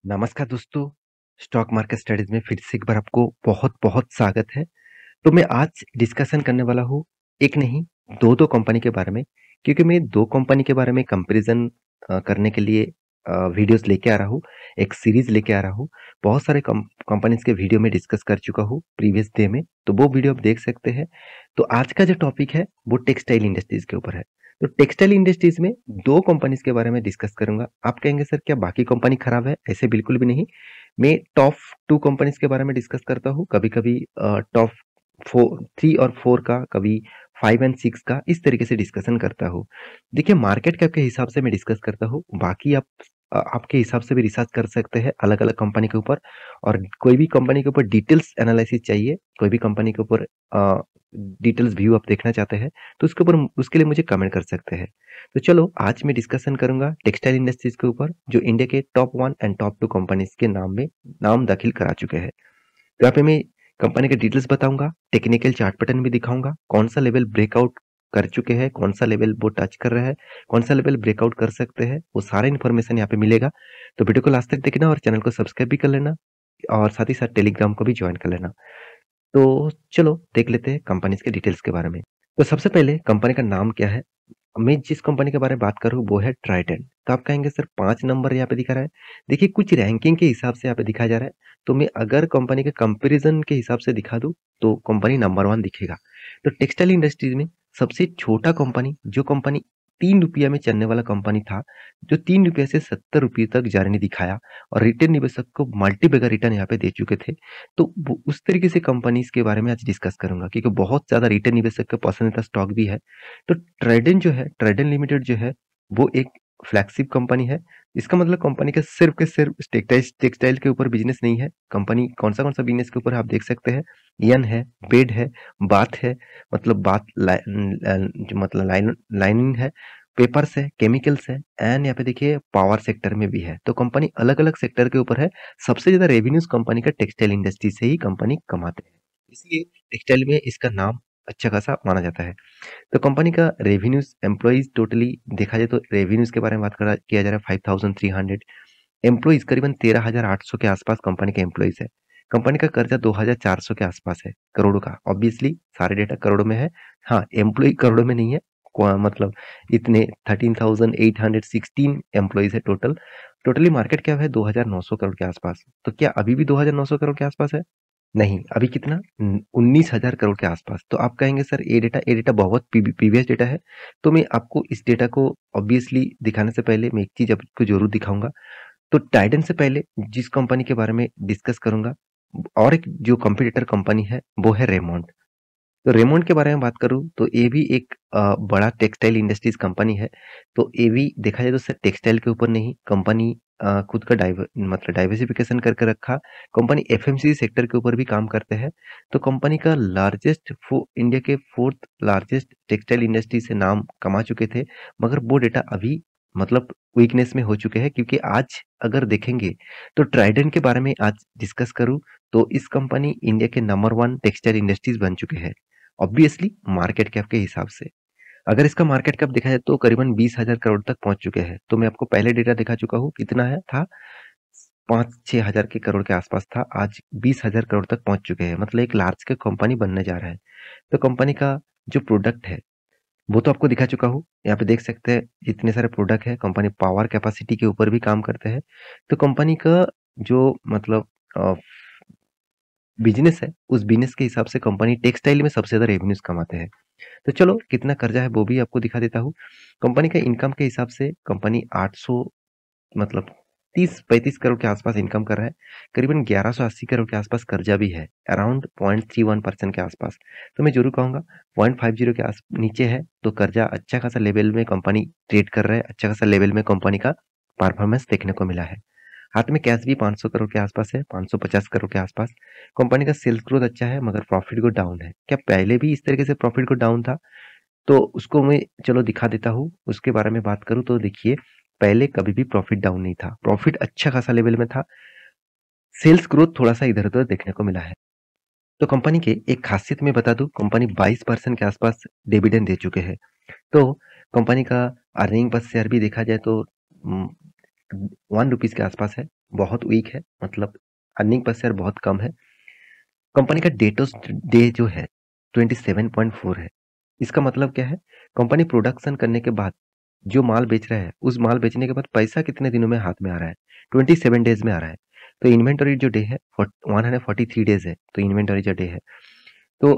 नमस्कार दोस्तों, stock market studies में फिर से एक बार आपको बहुत-बहुत स्वागत है। तो मैं आज डिस्कशन करने वाला हूँ, एक नहीं 2-2 कंपनी के बारे में, क्योंकि मैं 2 कंपनी के बारे में कंपैरिज़न करने के लिए वीडियोज़ लेके आ रहा हूँ, एक सीरीज़ लेके आ रहा हूँ। बहुत सारे कंपनीज़ के वीडियो में डिस्कस कर चुका हूँ प्रीवियस डे में, तो वो वीडियो आप देख सकते हैं। तो आज का जो टॉपिक है, वो टेक्सटाइल इंडस्ट्रीज़ के ऊपर है। तो टेक्सटाइल इंडस्ट्रीज़ में 2 कंपनीज़ के बारे में डिस्कस करूँगा। आप कहेंगे सर क्या बाकी कंपनी खराब है? ऐसे बिल्कुल भी नहीं। मैं टॉप 2 कंपनीज़ के बारे में डिस्कस करता हूँ, कभी-कभी टॉप 3 और 4 का, कभी 5 एंड 6 का, इस तरीके से डिस्कशन करता हूँ। देखिए मार्केट कैप के हिसाब से मैं डिस्कस करता हूँ, बाकी आप आपके हिसाब से भी रिसर्च कर सकते हैं अलग-अलग कंपनी के ऊपर। और कोई भी कंपनी के ऊपर डिटेल्स एनालिसिस चाहिए, कोई भी कंपनी के ऊपर डिटेल्स व्यू आप देखना चाहते हैं, तो उसके ऊपर उसके लिए मुझे कमेंट कर सकते हैं। तो चलो आज मैं डिस्कशन करूँगा टेक्सटाइल इंडस्ट्रीज़ के ऊपर, जो इंडिया के टॉप 1 एंड टॉप 2 कंपनीज़ के नाम में नाम दाखिल करा चुके हैं। तो यहाँ पे मैं कंपनी के डिटेल्स बताऊँगा, टेक्निकल चार्ट पैटर्न भी दिखाऊँगा, कौन-सा लेवल ब्रेकआउट कर चुके हैं, कौन-सा लेवल वो टच कर रहा है, कौन-सा लेवल ब्रेकआउट कर सकते हैं, वो सारा इन्फॉर्मेशन यहाँ पे मिलेगा। तो वीडियो को लास्ट तक देखना और चैनल को सब्सक्राइब भी कर लेना और साथ ही साथ टेलीग्राम को भी जॉइन कर लेना। तो चलो देख लेते हैं कंपनीज़ के डिटेल्स के बारे में। तो सबसे पहले कंपनी का नाम क्या है? मैं जिस कंपनी के बारे में बात कर रहा हूँ वो है ट्राइडेंट। तो आप कहेंगे सर 5 नंबर यहाँ पे दिखा रहा है। देखिए कुछ रैंकिंग के हिसाब से यहाँ पे दिखाया जा रहा है। तो मैं अगर कंपनी के कंपैरिजन के हिसाब से दिखा दूँ तो कंपनी नंबर 1 दिखेगा। तो टेक्सटाइल इंडस्ट्रीज में सबसे छोटा कंपनी, जो कंपनी ₹3 में चलने वाला कंपनी था, जो ₹3 से ₹70 तक जर्नी दिखाया और रिटेल निवेशक को मल्टीबैगर रिटर्न यहाँ पे दे चुके थे। तो वो उस तरीके से कंपनीज के बारे में आज डिस्कस करूंगा, क्योंकि बहुत ज्यादा रिटेल निवेशक का पसंदीदा स्टॉक भी है। तो ट्राइडेंट जो है, ट्राइडेंट लिमिटेड जो है, वो एक फ्लैगशिप कंपनी है। इसका मतलब कंपनी का सिर्फ के सिर्फ टेक्सटाइल टेक्सटाइल के ऊपर बिजनेस नहीं है। कंपनी कौन सा बिजनेस के ऊपर आप देख सकते हैं। यन है, बेड है, बाथ है, मतलब जो मतलब लाइनिंग है, पेपर्स है, केमिकल्स है, एंड यहाँ पे देखिए पावर सेक्टर में भी है। तो कंपनी अलग अलग सेक्टर के ऊपर है। सबसे ज्यादा रेवेन्यूज कंपनी का टेक्सटाइल इंडस्ट्री से ही कंपनी कमाते हैं, इसलिए टेक्सटाइल में इसका नाम अच्छा खासा माना जाता है। तो कंपनी का रेवेन्यूज, एम्प्लॉइज टोटली देखा जाए तो रेवेन्यूज के बारे में बात करा किया जा रहा है 5300। एम्प्लॉइज करीबन 13800 के आसपास कंपनी के एम्प्लॉइज है। कंपनी का कर्जा 2400 के आसपास है करोड़ों का। ऑब्वियसली सारे डेटा करोड़ों में है। हाँ, एम्प्लॉय करोड़ों में नहीं है। मतलब इतने 13,816 एम्प्लॉइज है टोटल। टोटली मार्केट क्या है 2900 करोड़ के आसपास। तो क्या अभी भी 2900 करोड़ के आसपास है? नहीं, अभी कितना? 19,000 करोड़ के आसपास। तो आप कहेंगे सर ये डेटा बहुत प्रीवियस डेटा है। तो मैं आपको इस डेटा को ऑब्वियसली दिखाने से पहले मैं एक चीज़ आपको ज़रूर दिखाऊँगा। तो टाइटन से पहले जिस कंपनी के बारे में डिस्कस करूँगा, और एक जो कॉम्पिटिटर कंपनी है, वो है रेमंड। तो रेमंड के बारे में बात करूँ तो ये भी एक बड़ा टेक्सटाइल इंडस्ट्रीज कंपनी है। तो ये भी देखा जाए तो सिर्फ टेक्सटाइल के ऊपर नहीं, कंपनी खुद का मतलब डाइवर्सिफिकेशन करके रखा। कंपनी एफएमसीजी सेक्टर के ऊपर भी काम करते हैं। तो कंपनी का इंडिया के 4th लार्जेस्ट टेक्सटाइल इंडस्ट्री से नाम कमा चुके थे, मगर वो डेटा अभी मतलब वीकनेस में हो चुके हैं, क्योंकि आज अगर देखेंगे तो ट्राइडेंट के बारे में आज डिस्कस करूँ तो इस कंपनी इंडिया के नंबर 1 टेक्सटाइल इंडस्ट्रीज बन चुके हैं। ऑब्वियसली मार्केट कैप के हिसाब से अगर इसका मार्केट कैप देखा जाए तो करीबन 20,000 करोड़ तक पहुंच चुके हैं। तो मैं आपको पहले डेटा दिखा चुका हूँ, कितना है था 5-6 हजार के करोड़ के आसपास था, आज 20,000 करोड़ तक पहुंच चुके हैं। मतलब एक लार्ज कैप कंपनी बनने जा रहा है। तो कंपनी का जो प्रोडक्ट है वो तो आपको दिखा चुका हूँ। यहाँ पे देख सकते हैं जितने सारे प्रोडक्ट है, कंपनी पावर कैपेसिटी के ऊपर भी काम करते हैं। तो कंपनी का जो मतलब बिजनेस है, उस बिजनेस के हिसाब से कंपनी टेक्सटाइल में सबसे ज्यादा रेवेन्यूज कमाते हैं। तो चलो कितना कर्जा है वो भी आपको दिखा देता हूँ। कंपनी का इनकम के हिसाब से कंपनी 800 मतलब 30-35 करोड़ के आसपास इनकम कर रहा है। करीबन 1180 करोड़ के आसपास कर्जा भी है, अराउंड 0.31% के आसपास। तो मैं जरूर कहूंगा 0.50 के आस नीचे है तो कर्जा अच्छा खासा लेवल में कंपनी ट्रेड कर रहा है, अच्छा खासा लेवल में कंपनी का परफॉर्मेंस देखने को मिला है। हाथ में कैश भी 500 करोड़ के आसपास है, 550 करोड़ के आसपास। कंपनी का सेल्स ग्रोथ अच्छा है, मगर प्रॉफिट को डाउन है। क्या पहले भी इस तरीके से प्रॉफिट को डाउन था? तो उसको मैं चलो दिखा देता हूँ। उसके बारे में बात करूँ तो देखिए, पहले कभी भी प्रॉफिट डाउन नहीं था, प्रॉफिट अच्छा खासा लेवल में था। सेल्स ग्रोथ थोड़ा सा इधर उधर देखने को मिला है। तो कंपनी के एक खासियत में बता दूं, कंपनी 22% के आसपास डिविडेंड दे चुके हैं। तो कंपनी का अर्निंग पर शेयर भी देखा जाए तो ₹1 के आसपास है। बहुत वीक है, मतलब अर्निंग पर शेयर बहुत कम है। कंपनी का डेट ऑफ डे जो है 27.4 है। इसका मतलब क्या है? कंपनी प्रोडक्शन करने के बाद जो माल बेच रहा है, उस माल बेचने के बाद पैसा कितने दिनों में हाथ में आ रहा है? 27 डेज में आ रहा है। तो इन्वेंटरी जो डे है 143 डेज है, तो इन्वेंटरी जो डे है। तो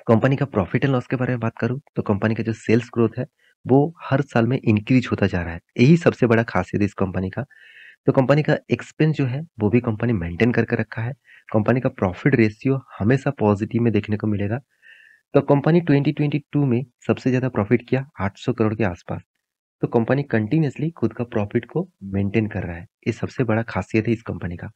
कंपनी का प्रॉफिट एंड लॉस के बारे में बात करूँ तो कंपनी का जो सेल्स ग्रोथ है वो हर साल में इंक्रीज होता जा रहा है। यही सबसे बड़ा खासियत है इस कंपनी का। तो कंपनी का एक्सपेंस जो है वो भी कंपनी मेंटेन करके रखा है। कंपनी का प्रॉफिट रेशियो हमेशा पॉजिटिव में देखने को मिलेगा। तो कंपनी 2022 में सबसे ज्यादा प्रॉफिट किया 800 करोड़ के आसपास। तो कंपनी कंटिन्यूअसली खुद का प्रॉफिट को मेंटेन कर रहा है। ये सबसे बड़ा खासियत है इस कंपनी का।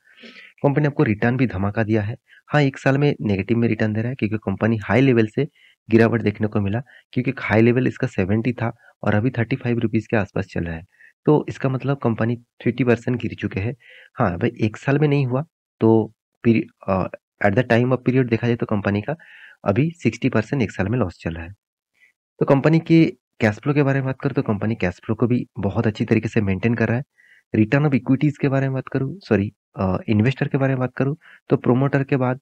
कंपनी आपको रिटर्न भी धमाका दिया है। हाँ, 1 साल में नेगेटिव में रिटर्न दे रहा है क्योंकि कंपनी हाई लेवल से गिरावट देखने को मिला, क्योंकि हाई लेवल इसका 70 था और अभी 35 रुपीज़ के आसपास चल रहा है। तो इसका मतलब कंपनी 30% गिर चुके हैं। हाँ, भाई 1 साल में नहीं हुआ तो पीरि at the time of period देखा जाए तो कंपनी का अभी 60% 1 साल में लॉस चल रहा है। तो कंपनी के कैश फ्लो के बारे में बात करूँ तो कंपनी कैश फ्लो को भी बहुत अच्छी तरीके से मेंटेन कर रहा है। रिटर्न ऑफ इक्विटीज के बारे में बात करूँ, सॉरी, इन्वेस्टर के बारे में बात करूँ तो प्रोमोटर के बाद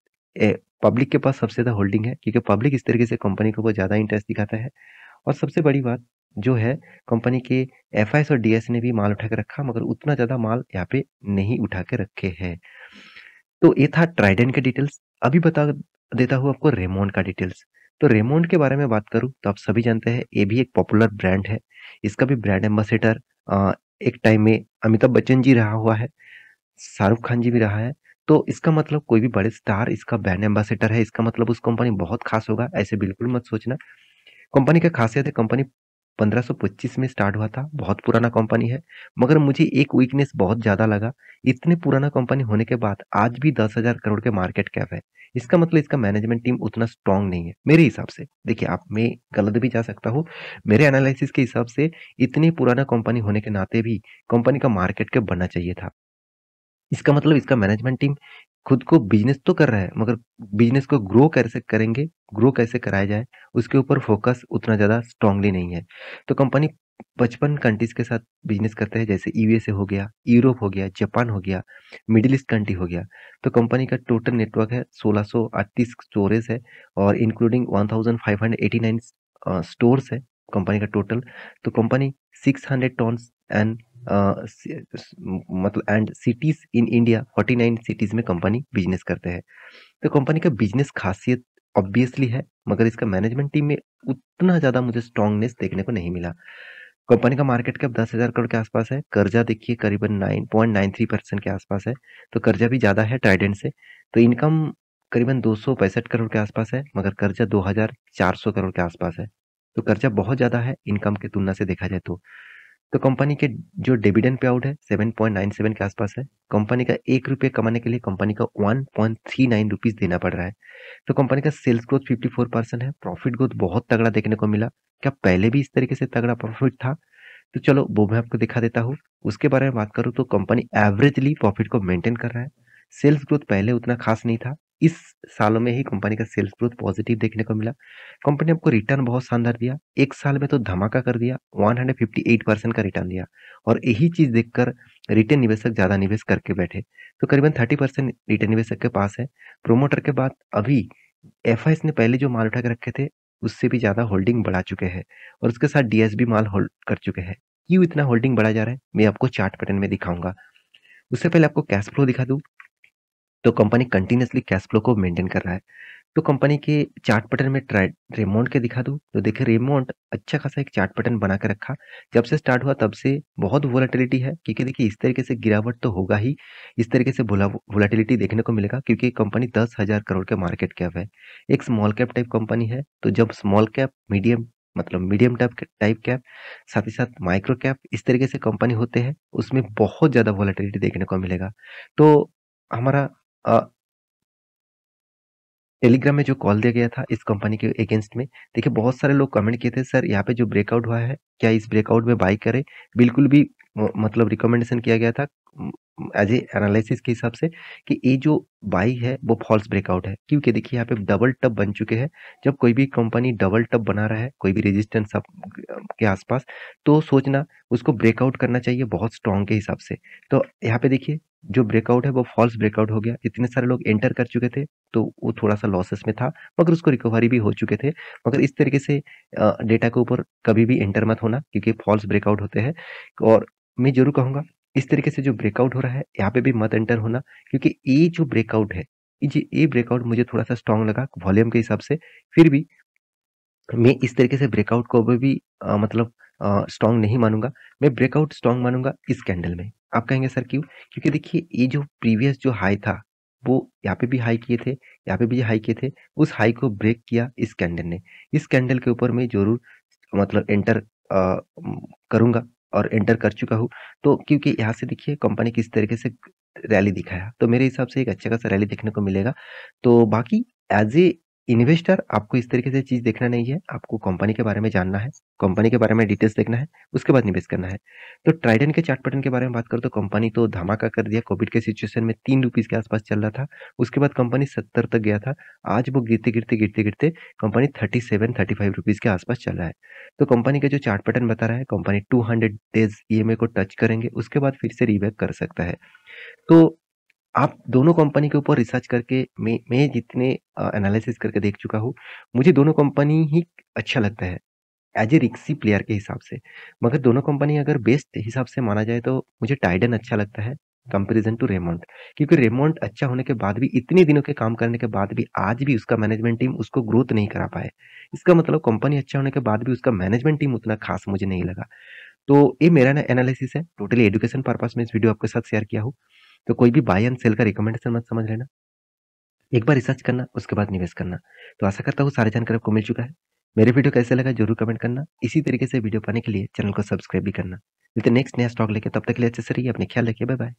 पब्लिक के पास सबसे ज़्यादा होल्डिंग है, क्योंकि पब्लिक इस तरीके से कंपनी को बहुत ज़्यादा इंटरेस्ट दिखाता है। और सबसे बड़ी बात जो है, कंपनी के एफआईएस और डीएस ने भी माल उठा के रखा, मगर उतना ज़्यादा माल यहाँ पे नहीं उठा के रखे हैं। तो ये था ट्राइडेंट के डिटेल्स। अभी बता देता हूँ आपको रेमोंड का डिटेल्स। तो रेमोंड के बारे में बात करूँ तो आप सभी जानते हैं ये भी एक पॉपुलर ब्रांड है। इसका भी ब्रांड एम्बेसडर एक टाइम में अमिताभ बच्चन जी रहा हुआ है, शाहरुख खान जी भी रहा है। तो इसका मतलब कोई भी बड़े स्टार इसका ब्रांड एम्बेसडर है, इसका मतलब उस कंपनी बहुत खास होगा, ऐसे बिल्कुल मत सोचना। कंपनी का खासियत है, कंपनी 1525 में स्टार्ट हुआ था, बहुत पुराना कंपनी है। मगर मुझे एक वीकनेस बहुत ज़्यादा लगा, इतने पुराना कंपनी होने के बाद आज भी 10,000 करोड़ के मार्केट कैप है। इसका मतलब इसका मैनेजमेंट टीम उतना स्ट्रांग नहीं है, मेरे हिसाब से। देखिए, आप मैं गलत भी जा सकता हूँ, मेरे एनालिसिस के हिसाब से इतनी पुराना कंपनी होने के नाते भी कंपनी का मार्केट कैप बढ़ना चाहिए था। इसका मतलब इसका मैनेजमेंट टीम खुद को बिजनेस तो कर रहा है, मगर बिजनेस को ग्रो कैसे करेंगे, ग्रो कैसे कराया जाए, उसके ऊपर फोकस उतना ज़्यादा स्ट्रांगली नहीं है। तो कंपनी 55 कंट्रीज के साथ बिजनेस करते हैं, जैसे यूएसए हो गया, यूरोप हो गया, जापान हो गया, मिडिल ईस्ट कंट्री हो गया। तो कंपनी का टोटल नेटवर्क है 1638 स्टोरेज है, और इंक्लूडिंग 1589 स्टोर्स है कंपनी का टोटल। तो कंपनी 600 टन्स एंड मतलब and cities in India 49 cities में कंपनी बिजनेस करते हैं। तो कंपनी का बिजनेस खासियत ऑब्वियसली है, मगर इसका मैनेजमेंट टीम में उतना ज्यादा मुझे स्ट्रांगनेस देखने को नहीं मिला। कंपनी का मार्केट कैप 10,000 करोड़ के आसपास है। कर्जा देखिए करीबन 9.93% के आसपास है, तो कर्जा भी ज्यादा है ट्राइडेंट से। तो इनकम करीबन 265 करोड़ के आसपास है, मगर कर्जा 2,400 करोड़ के आसपास है। तो कर्जा बहुत ज्यादा है इनकम की तुलना से देखा जाए तो। तो कंपनी के जो डिविडेंड पे आउट है 7.97 के आसपास है। कंपनी का 1 रुपये कमाने के लिए कंपनी का 1.39 रुपीज देना पड़ रहा है। तो कंपनी का सेल्स ग्रोथ 54% है। प्रॉफिट ग्रोथ बहुत तगड़ा देखने को मिला। क्या पहले भी इस तरीके से तगड़ा प्रॉफिट था? तो चलो वो मैं आपको दिखा देता हूँ। उसके बारे में बात करूँ तो कंपनी एवरेजली प्रॉफिट को मेंटेन कर रहा है। सेल्स ग्रोथ पहले उतना खास नहीं था, इस सालों में ही कंपनी का सेल्स ग्रोथ पॉजिटिव देखने को मिला। कंपनी आपको रिटर्न बहुत शानदार दिया, 1 साल में तो धमाका कर दिया, 158% का रिटर्न दिया। और यही चीज़ देखकर रिटेल निवेशक ज़्यादा निवेश करके बैठे। तो करीबन 30% रिटेल निवेशक के पास है। प्रोमोटर के बाद अभी एफआईएस ने पहले जो माल उठा के रखे थे, उससे भी ज़्यादा होल्डिंग बढ़ा चुके हैं, और उसके साथ डीएस भी माल होल्ड कर चुके हैं। क्यों इतना होल्डिंग बढ़ा जा रहा है, मैं आपको चार्ट पैटर्न में दिखाऊंगा। उससे पहले आपको कैश फ्लो दिखा दूं, तो कंपनी कंटिन्यूअसली कैश फ्लो को मेंटेन कर रहा है। तो कंपनी के चार्ट पैटर्न में ट्राई रेमोंड के दिखा दूं, तो देखिए रेमोंड अच्छा खासा एक चार्ट पैटर्न बना के रखा। जब से स्टार्ट हुआ तब से बहुत वोलेटिलिटी है, क्योंकि देखिए इस तरीके से गिरावट तो होगा ही, इस तरीके से वोलेटिलिटी देखने को मिलेगा, क्योंकि कंपनी 10,000 करोड़ के मार्केट कैप है। एक स्मॉल कैप टाइप कंपनी है, तो जब स्मॉल कैप मीडियम मतलब मीडियम टाइप कैप, साथ ही साथ माइक्रो कैप, इस तरीके से कंपनी होते हैं, उसमें बहुत ज्यादा वोलेटिलिटी देखने को मिलेगा। तो हमारा टेलीग्राम में जो कॉल दिया गया था इस कंपनी के अगेंस्ट में, देखिए बहुत सारे लोग कमेंट किए थे, सर यहाँ पे जो ब्रेकआउट हुआ है क्या इस ब्रेकआउट में बाई करें? बिल्कुल भी मतलब रिकमेंडेशन किया गया था एज ए एनालिसिस के हिसाब से कि ये जो बाई है वो फॉल्स ब्रेकआउट है, क्योंकि देखिए यहाँ पे डबल टॉप बन चुके हैं। जब कोई भी कंपनी डबल टॉप बना रहा है कोई भी रेजिस्टेंस के आसपास, तो सोचना उसको ब्रेकआउट करना चाहिए बहुत स्ट्रॉन्ग के हिसाब से। तो यहाँ पे देखिए जो ब्रेकआउट है वो फॉल्स ब्रेकआउट हो गया, इतने सारे लोग एंटर कर चुके थे, तो वो थोड़ा सा लॉसेस में था, मगर उसको रिकवरी भी हो चुके थे। मगर इस तरीके से डेटा के ऊपर कभी भी एंटर मत होना, क्योंकि फॉल्स ब्रेकआउट होते हैं। और मैं जरूर कहूंगा इस तरीके से जो ब्रेकआउट हो रहा है यहाँ पे भी मत एंटर होना, क्योंकि ये जो ब्रेकआउट है, ये ब्रेकआउट मुझे थोड़ा सा स्ट्रांग लगा वॉल्यूम के हिसाब से। फिर भी मैं इस तरीके से ब्रेकआउट को अभी भी मतलब स्ट्रांग नहीं मानूंगा। मैं ब्रेकआउट स्ट्रांग मानूंगा इस कैंडल में। आप कहेंगे सर क्यों? क्योंकि देखिए ये जो प्रीवियस जो हाई था वो यहाँ पे भी हाई किए थे, यहाँ पे भी हाई किए थे, उस हाई को ब्रेक किया इस कैंडल ने। इस कैंडल के ऊपर मैं जरूर मतलब एंटर करूंगा और एंटर कर चुका हूँ। तो क्योंकि यहाँ से देखिए कंपनी किस तरीके से रैली दिखाया, तो मेरे हिसाब से एक अच्छा खासा रैली देखने को मिलेगा। तो बाकी एज ए इन्वेस्टर आपको इस तरीके से चीज देखना नहीं है, आपको कंपनी के बारे में जानना है, कंपनी के बारे में डिटेल्स देखना है, उसके बाद निवेश करना है। तो ट्राइडेंट के चार्ट पैटर्न के बारे में बात करो तो कंपनी तो धमाका कर दिया। कोविड के सिचुएशन में 3 रुपीज के आसपास चल रहा था, उसके बाद कंपनी 70 तक गया था। आज वो गिरते गिरते गिरते गिरते कंपनी 37-35 रुपीज के आसपास चल रहा है। तो कंपनी का जो चार्ट पैटर्न बता रहा है कंपनी 200 डेज ईएमए को टच करेंगे, उसके बाद फिर से रीबैक कर सकता है। तो आप दोनों कंपनी के ऊपर रिसर्च करके मैं जितने एनालिसिस करके देख चुका हूँ, मुझे दोनों कंपनी ही अच्छा लगता है एज ए रिक्सी प्लेयर के हिसाब से। मगर दोनों कंपनी अगर बेस्ट हिसाब से माना जाए तो मुझे टाइडन अच्छा लगता है कंपैरिजन टू रेमंड, क्योंकि रेमंड अच्छा होने के बाद भी, इतने दिनों के काम करने के बाद भी, आज भी उसका मैनेजमेंट टीम उसको ग्रोथ नहीं करा पाए। इसका मतलब कंपनी अच्छा होने के बाद भी उसका मैनेजमेंट टीम उतना खास मुझे नहीं लगा। तो ये मेरा ना एनालिसिस है, टोटली एजुकेशन पर्पस में इस वीडियो आपके साथ शेयर किया हूँ। तो कोई भी बाय एंड सेल का रिकमेंडेशन मत समझ लेना, एक बार रिसर्च करना उसके बाद निवेश करना। तो आशा करता हूँ सारी जानकारी आपको मिल चुका है। मेरे वीडियो कैसे लगा जरूर कमेंट करना, इसी तरीके से वीडियो पाने के लिए चैनल को सब्सक्राइब भी करना। मिलते नेक्स्ट नया स्टॉक लेके, तब तक के लिए अच्छे से रहिए, अपने ख्याल रखिए, बाय बाय।